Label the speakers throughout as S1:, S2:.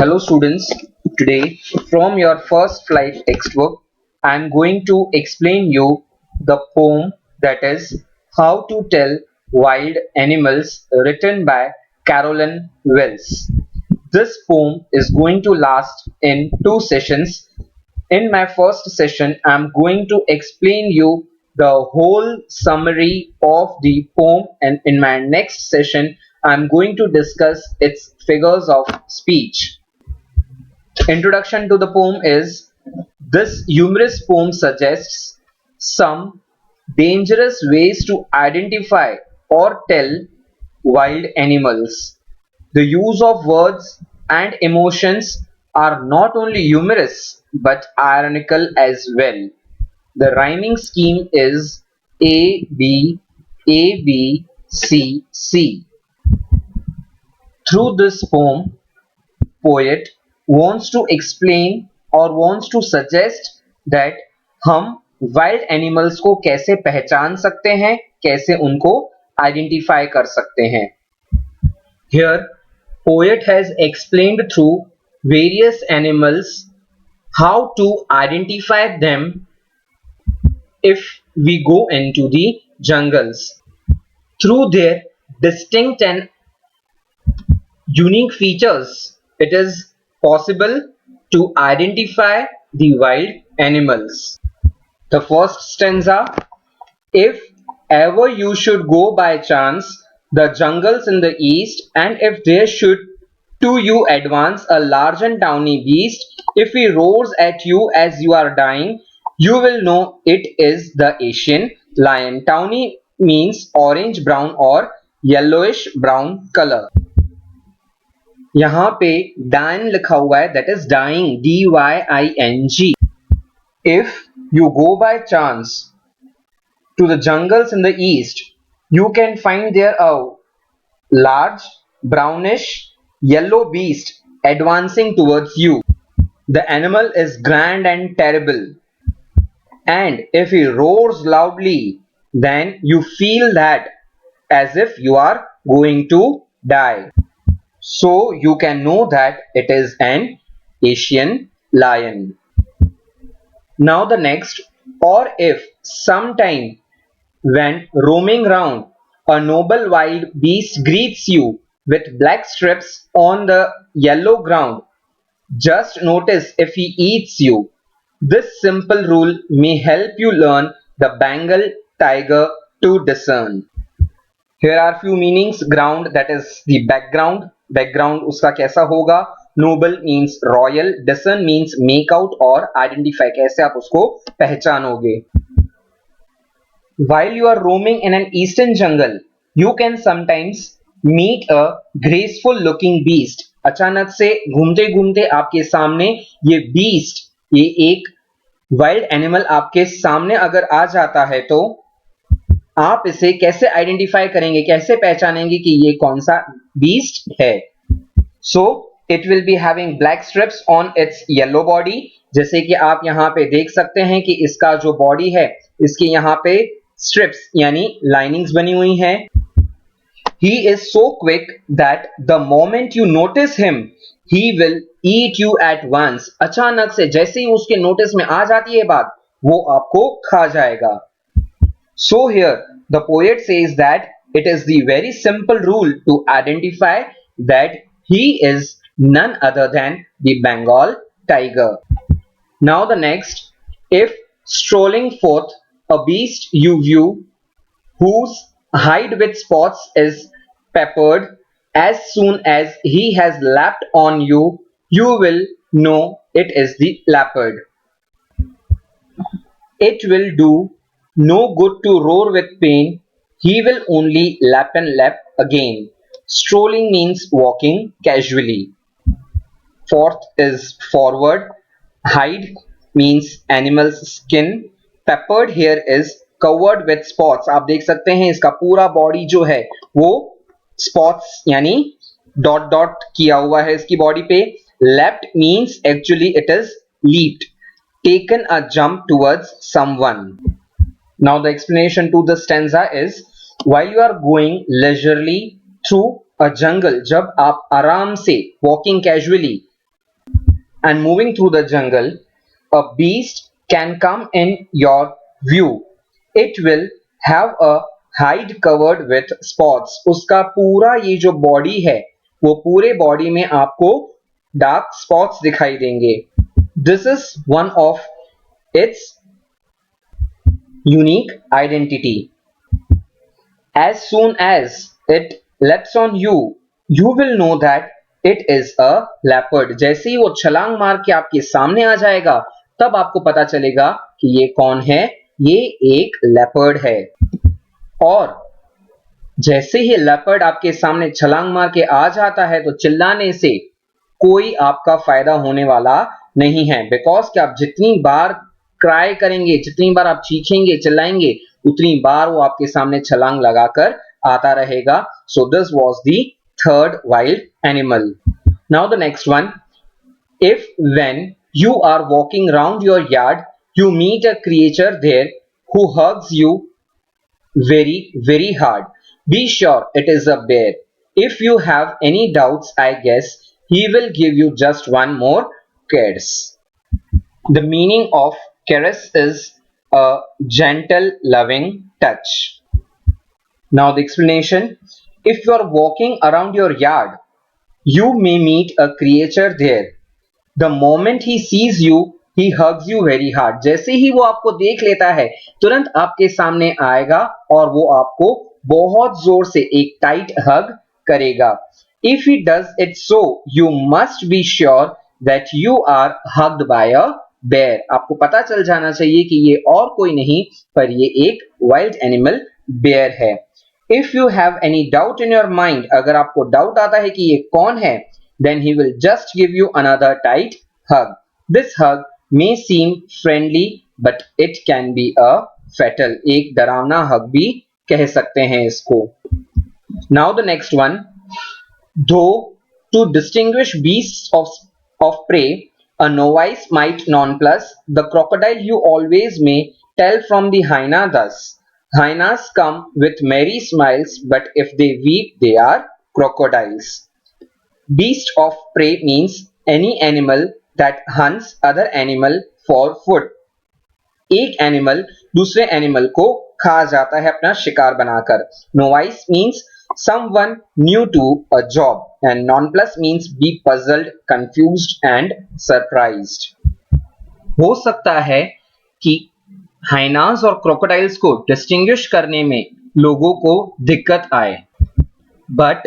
S1: Hello students, today from your first flight textbook I am going to explain you the poem that is How to Tell Wild Animals written by Carolyn Wells. This poem is going to last in two sessions. In my first session I am going to explain you the whole summary of the poem, and in my next session I am going to discuss its figures of speech. Introduction to the poem is: this humorous poem suggests some dangerous ways to identify or tell wild animals. The use of words and emotions are not only humorous but ironical as well. The rhyming scheme is A B A B C C. Through this poem, poet wants to explain or wants to suggest that हम wild animals को कैसे पहचान सकते हैं, कैसे उनको identify कर सकते हैं. Here poet has explained through various animals how to identify them if we go into the jungles. Through their distinct and unique features, it is possible to identify the wild animals. The first stanza: if ever you should go by chance the jungles in the east, and if there should to you advance a large and tawny beast, if he roars at you as you are dying, you will know it is the Asian lion. Tawny means orange brown or yellowish brown color. यहाँ पे dying लिखा हुआ है, that is dying, D-Y-I-N-G. If you go by chance to the jungles in the east, you can find there a large brownish yellow beast advancing towards you. The animal is grand and terrible, and if he roars loudly, then you feel that as if you are going to die. So you can know that it is an Asian lion. Now the next: or if sometime when roaming round a noble wild beast greets you with black strips on the yellow ground, just notice if he eats you. This simple rule may help you learn the Bengal tiger to discern. Here are few meanings. Ground, that is the background. Background उसका कैसा होगा? Noble means royal. Discern means make out और identify. कैसे आप उसको पहचानोगे? While you are roaming in an eastern jungle, you can sometimes meet a graceful looking beast. अचानक से घूमते घूमते आपके सामने ये beast, ये एक wild animal आपके सामने अगर आ जाता है तो आप इसे कैसे आइडेंटिफाई करेंगे, कैसे पहचानेंगे कि ये कौन सा बीस्ट है? So it will be having black strips on it's yellow body. जैसे कि आप यहाँ पे देख सकते हैं कि इसका जो बॉडी है, इसके यहाँ पे स्ट्रिप्स यानी लाइनिंग्स बनी हुई हैं. He is so quick that the moment you notice him he will eat you at once. अचानक से जैसे ही उसके नोटिस में आ जाती है बात, वो आपको खा जाएगा. So here the poet says that it is the very simple rule to identify that he is none other than the Bengal tiger. Now the next: if strolling forth a beast you view whose hide with spots is peppered, as soon as he has lapped on you, you will know it is the leopard. It will do no good to roar with pain, he will only lap and lap again. Strolling means walking casually. Forth is forward. Hide means animal's skin. Peppered here is covered with spots. आप देख सकते हैं इसका पूरा body जो है वो spots यानी डॉट डॉट किया हुआ है इसकी बॉडी पे. Leapt means actually it is leaped, taken a jump towards someone. Now the explanation to the stanza is: while you are going leisurely through a jungle, जब आप आराम से walking casually and moving through the jungle, a beast can come in your view. It will have a hide covered with spots. उसका पूरा ये जो body है वो पूरे बॉडी में आपको डार्क स्पॉट्स दिखाई देंगे. This is one of its unique identity. As soon as it leaps on you, you will know that it is a leopard. जैसे ही वो छलांग मार के आपके सामने आ जाएगा तब आपको पता चलेगा कि ये कौन है. ये एक लेपर्ड है. और जैसे ही लेपर्ड आपके सामने छलांग मार के आ जाता है तो चिल्लाने से कोई आपका फायदा होने वाला नहीं है, बिकॉज कि आप जितनी बार क्राई करेंगे, जितनी बार आप चीखेंगे चिल्लाएंगे उतनी बार वो आपके सामने छलांग लगाकर आता रहेगा. So this was the third wild animal. Now the next one. If when you are walking round your yard, you meet a creature there who hugs you very hard. Be sure it is a bear. If you have any doubts, I guess he will give you just one more caress. The meaning of caress is a gentle, loving touch. Now the explanation. If you are walking around your yard, you may meet a creature there. The moment he sees you, he hugs you very hard. जैसे ही वो आपको देख लेता है तुरंत आपके सामने आएगा और वो आपको बहुत जोर से एक टाइट हग करेगा. If he does it so, you must be sure that you are hugged by a bear. आपको पता चल जाना चाहिए कि ये और कोई नहीं पर ये एक वाइल्ड एनिमल बेयर है. If you have any doubt in your mind, अगर आपको डाउट आता है कि ये कौन है, then he will just give you another tight hug. This hug may seem friendly, but it can be a fatal. एक डरावना hug भी कह सकते हैं इसको. Now the next one. Though to distinguish beasts of prey, a novice might nonplus, the crocodile you always may tell from the hyena thus. Hyenas come with merry smiles, but if they weep, they are crocodiles. Beast of prey means any animal that hunts other animal for food. एक animal दूसरे animal को खा जाता है अपना शिकार बनाकर. Novice means someone new to a job, and nonplus means be puzzled, confused and surprised. हो सकता है कि हाइनास और क्रोकोडाइल्स को डिस्टिंग्विश करने में लोगों को दिक्कत आए, but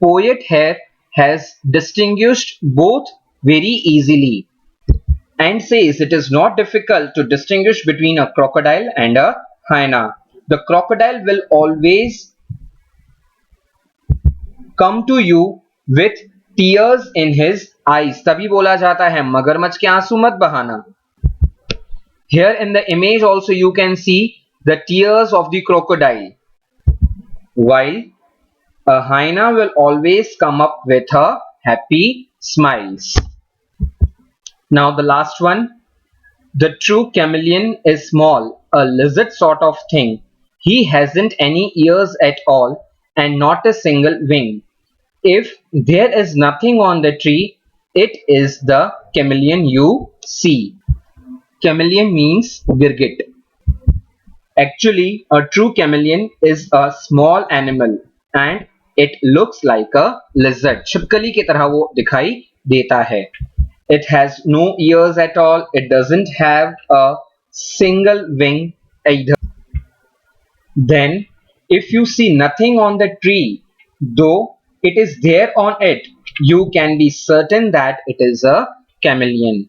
S1: poet here has distinguished both very easily and says it is not difficult to distinguish between a crocodile and a hyena. The crocodile will always come to you with tears in his eyes. तभी बोला जाता है मगरमच्छ के आंसू मत बहाना. Here in the image also you can see the tears of the crocodile, while a hyena will always come up with her happy smiles. Now the last one. The true chameleon is small, a lizard sort of thing. He hasn't any ears at all and not a single wing. If there is nothing on the tree, it is the chameleon you see. Chameleon means girgit. Actually, a true chameleon is a small animal and it looks like a lizard. छिपकली की तरह वो दिखाई देता है. It has no ears at all. It doesn't have a single wing either. Then, if you see nothing on the tree, though it is there on it, you can be certain that it is a chameleon.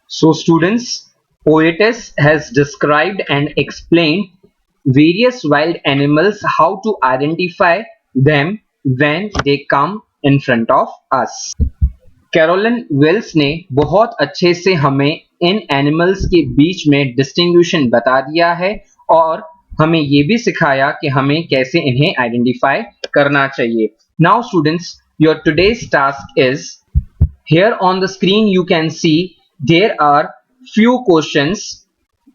S1: So, students, poetess has described and explained various wild animals, how to identify them when they come in front of us. Caroline Wills ने बहुत अच्छे से हमें इन animals के बीच में डिस्टिंग्विशन बता दिया है और हमें ये भी सिखाया कि हमें कैसे इन्हें आइडेंटिफाई करना चाहिए. Now students, your today's task is, here on the screen you can see there are few questions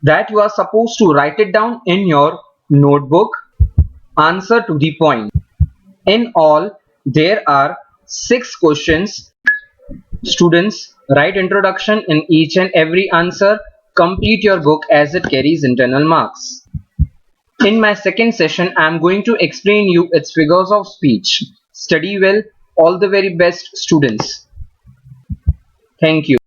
S1: that you are supposed to write it down in your notebook. Answer to the point. In all, there are 6 questions. Students, Write introduction in each and every answer. Complete your book as it carries internal marks. In my second session, I am going to explain you its figures of speech. Study well. All the very best, students. Thank you.